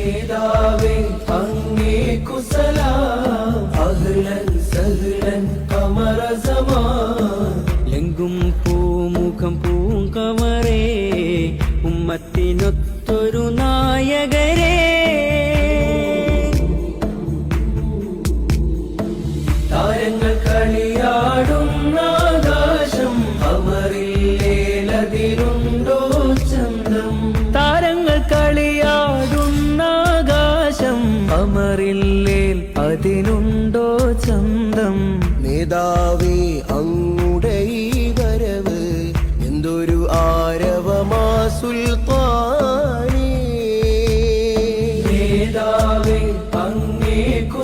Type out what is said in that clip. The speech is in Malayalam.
നേതാവേ അങ്ങേക്കു സലാം അഹ്ലൻ സഹ്ലൻ ഖമറ സമാൻ എങ്കും പൂമുഖം പൂങ്കമറേ ഉമ്മത്തിനൊത്തൊരു നായകരേ താരങ്ങൾ കളിയാടുന്ന ആകാശം അമറില്ലേലതിരുണ്ടോ ചന്തം താരങ്ങൾ കളിയാടുന്ന ആകാശം അമറില്ലേൽ അതിനുണ്ടോ ചന്തം നേതാവേ അങ്ങുടെ ഈ വരവ് എന്തൊരു ആരവമാ സുൽത്താനേ നേതാവേ അങ്ങേക്കു